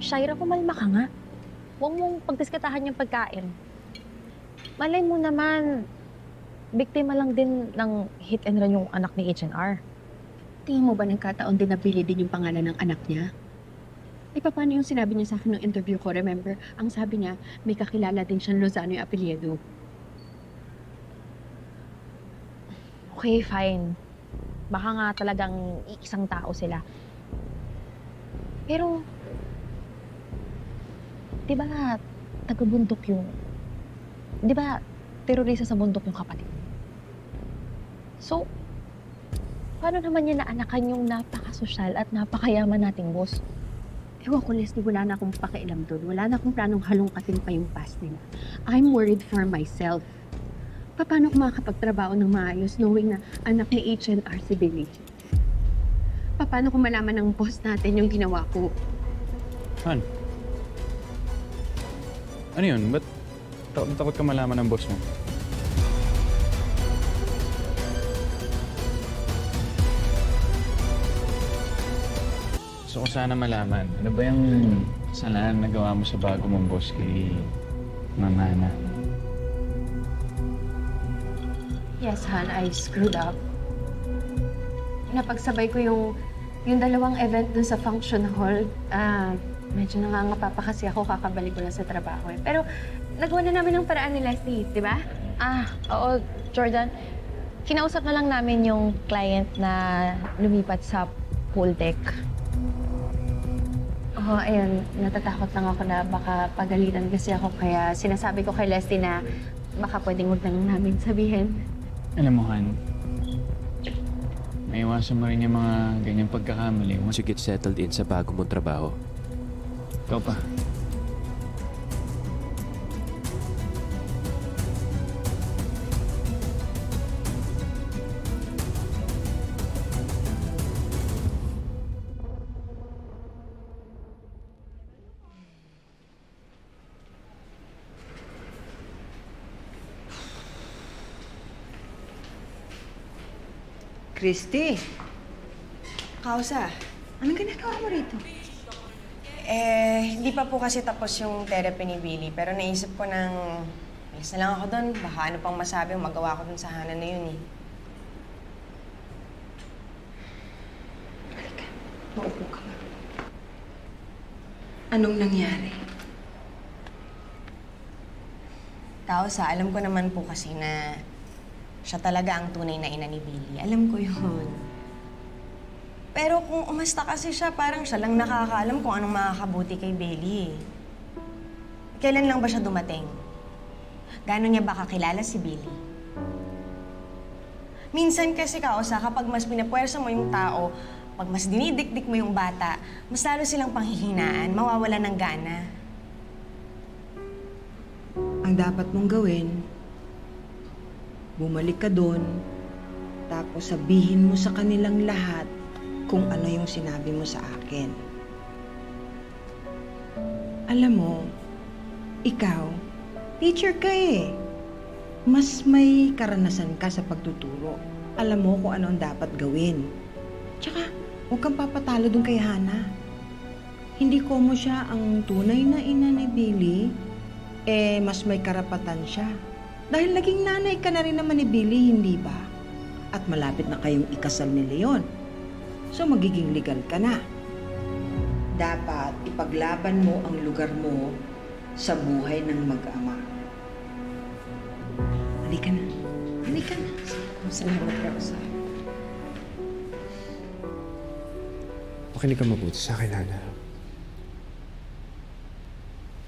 Shaira, kumalma ka nga. Huwag mong pagdiskatahan yung pagkain. Malay mo naman, biktima lang din ng hit and run yung anak ni H&R. Tingin mo ba nagkataon din na Billy din yung pangalan ng anak niya? Eh, paano yung sinabi niya sa akin nung interview ko? Remember, ang sabi niya, may kakilala din siyang Lozano yung apelyido. Okay, fine. Baka nga talagang isang tao sila. Pero, di ba taga-bundok yung... Di ba terorista sa bundok yung kapatid? So, paano naman niya naanakan yung napakasosyal at napakayaman nating boss? Ewan ko, Leslie, wala na akong pakialam doon. Wala na akong planong halongkatin pa yung past nila. I'm worried for myself. Paano ko makakapagtrabaho ng maayos knowing na anak ni H&R si Billy? Paano ko malaman ng boss natin yung ginawa ko? Han? Ano yun? Ba't takot ka malaman ng boss mo? Gusto ko sana malaman, ano ba yung kasalanan na nagawa mo sa bago mong boss kay Mama Ana? Yes, Han, I screwed up. Napagsabay ko yung dalawang event dun sa function hall. Medyo nangangapa pa kasi ako, kakabalik ko lang sa trabaho eh. Pero nagawa na namin ng paraan ni Leslie, di ba? Oo, Jordan. Kinausap na lang namin yung client na lumipat sa pool deck. Oo, ayun. Natatakot lang ako na baka pagalitan kasi ako. Kaya sinasabi ko kay Leslie na baka pwedeng huwag na lang namin sabihin. Alam mo, Han, maiwasan mo rin yung mga ganyang pagkakamali. Once you get settled in sa bago mong trabaho. Ikaw pa. Christy! Kausa, anong ginagawa mo rito? Hindi pa po kasi tapos yung therapy ni Billy. Pero naisip ko nang alis na lang ako doon. Baka ano pang masabi yung magawa ko doon sa Hana na yun eh. Halika, maupo ka nga. Anong nangyari? Kausa, alam ko naman po kasi na siya talaga ang tunay na ina ni Billy. Alam ko yun. Pero kung umasta kasi siya, parang siya lang nakakaalam kung anong makakabuti kay Billy. Kailan lang ba siya dumating? Gaano niya ba kakilala si Billy? Minsan kasi, Kausa, kapag mas pinapuwersa mo yung tao, pag mas dinidikdik mo yung bata, mas lalo silang panghihinaan, mawawala ng gana. Ang dapat mong gawin, bumalik ka doon, tapos sabihin mo sa kanilang lahat kung ano yung sinabi mo sa akin. Alam mo, ikaw, teacher ka eh. Mas may karanasan ka sa pagtuturo. Alam mo kung ano ang dapat gawin. Tsaka, huwag kang papatalo doon kay Hana. Hindi ko mo siya ang tunay na ina ni Billy, mas may karapatan siya. Dahil naging nanay ka na rin naman ni Billy, hindi ba? At malapit na kayong ikasal ni Leon. So magiging legal ka na. Dapat ipaglaban mo ang lugar mo sa buhay ng mag-ama. Halika na. Halika na. Salamat, Kausa. Makinig ka mabuti sa akin, Hana.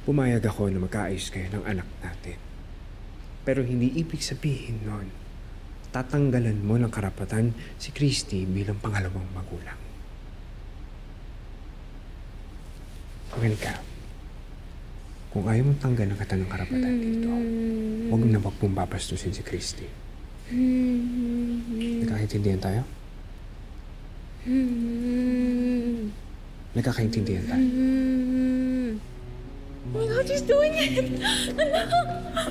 Pumayag ako na magkaayos kayo ng anak natin. Pero hindi ibig sabihin nun, tatanggalan mo ng karapatan si Christy bilang pangalawang magulang. Makinig ka. Kung ayaw mong tanggalan kita ng karapatan dito, huwag na wag mong babastusin si Christy. Nagkakaintindihan tayo? Nagkakaintindihan tayo? Oh my God, she's doing it! Anak!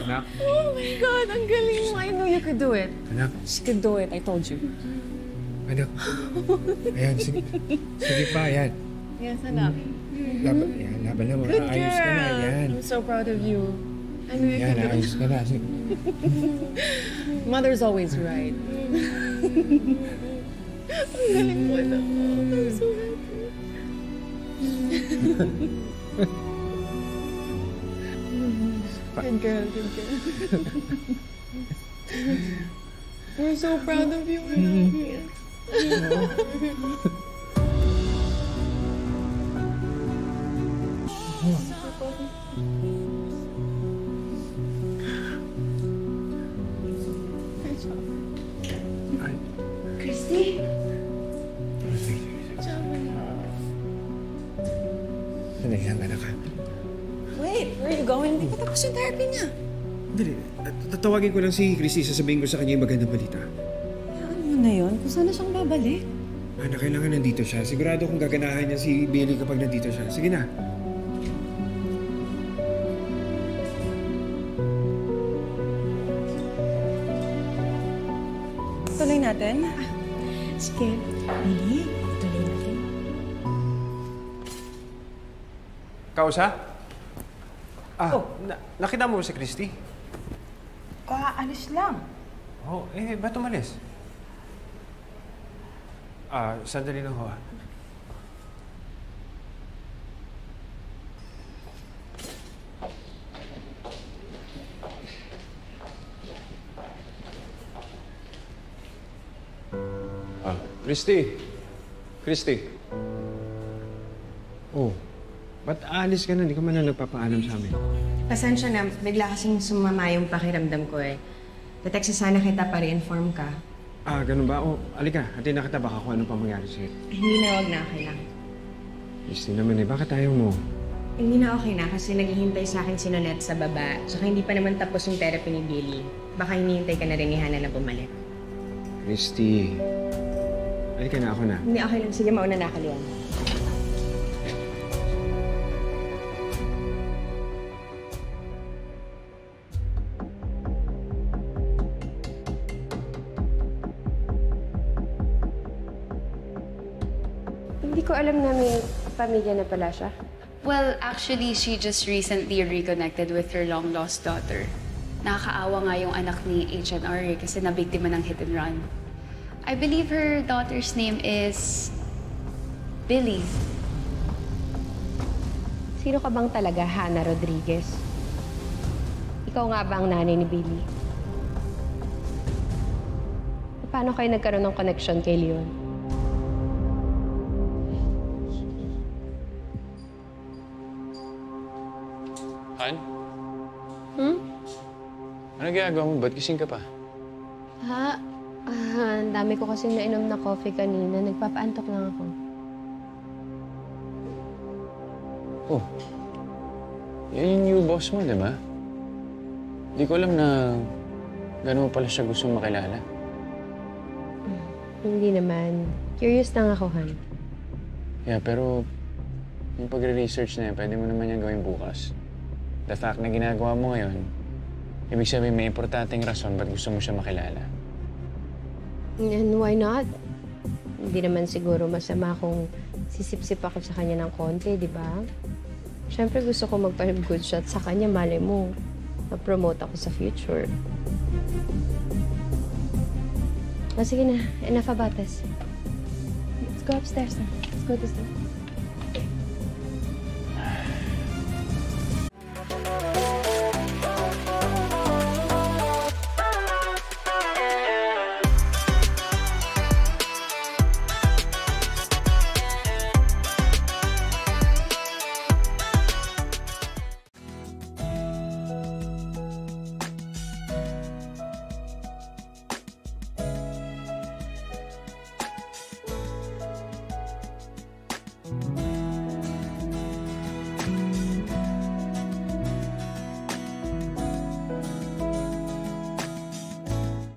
Anak? Oh my God, ang galing mo. I knew you could do it. Anak? She could do it, I told you. Anak? Ayan, sige. Sige pa, ayan. Yes, anak. Laban na mo. Ayos ka na, yan. I'm so proud of you. I knew you Yan, could do it. ayos ka na. Sige. Mother's always right. Ang galing mo na. I'm so happy. Good girl, good girl. We're so proud of you, anak. Christy? Sandali lang, anak ha. Wait, where are you going? Hindi pa tapos yung therapy niya. Dali, tatawagin ko lang si Christy, sasabihin ko sa kanya yung magandang balita. Ano mo na yun? Kung sana siyang babalik? Anak, kailangan nandito siya. Sigurado kong gaganahan niya si Billy kapag nandito siya. Sige na. Tuloy natin. Sige. Billy, ituloy natin. Kausa? Nakita mo ba si Christy? Kaalis lang. Ba't umalis? Sandali lang ho. Christy! Christy! Oh, ba't aalis ka na? Hindi ka man lang nagpapaalam sa amin. Pasensya na, bigla kasing sumama yung pakiramdam ko eh. Text sana kita para inform ka. Ganun ba? Alika, hatid na kita baka kung anong pa mangyari sa'yo. Hindi na, wag na, okay lang. Christy naman bakit ayaw mo? Hindi na okay na kasi naghihintay sa akin si Nonette sa baba. Tsaka hindi pa naman tapos yung therapy ni Billy. Baka hinihintay ka na rin ni Hannah na bumalik. Christy, alika na, ako na. Hindi, okay lang. Sige, mauna na, Kalian. Hindi ko alam na may pamilya na pala siya. Well, actually, she just recently reconnected with her long-lost daughter. Nakakaawa nga yung anak ni HNR kasi nabiktima ng hit and run. I believe her daughter's name is Billy. Sino ka bang talaga, Hannah Rodriguez? Ikaw nga ba ang nanay ni Billy? Paano kayo nagkaroon ng connection kay Leon? Han? Ano ginagawa mo? Ba't gising ka pa? Ang dami ko kasing nainom na coffee kanina. Nagpapaantok lang ako. Oh. Yan yung new boss mo, di ba? Di ko alam na gano'n pala siya gustong makilala. Hindi naman. Curious lang ako, Han. Yeah, pero yung pagre-research na yan, pwede mo naman yan gawin bukas. The fact na ginagawa mo ngayon, ibig sabihin may importanteng rason ba't gusto mo siya makilala. And why not? Hindi naman siguro masama kung sisip-sip ako sa kanya ng konti, di ba? Siyempre gusto ko magpa-good shot sa kanya, malay mo. Ma-promote ako sa future. Sige na. Enough about this. Let's go upstairs na. Let's go to sleep.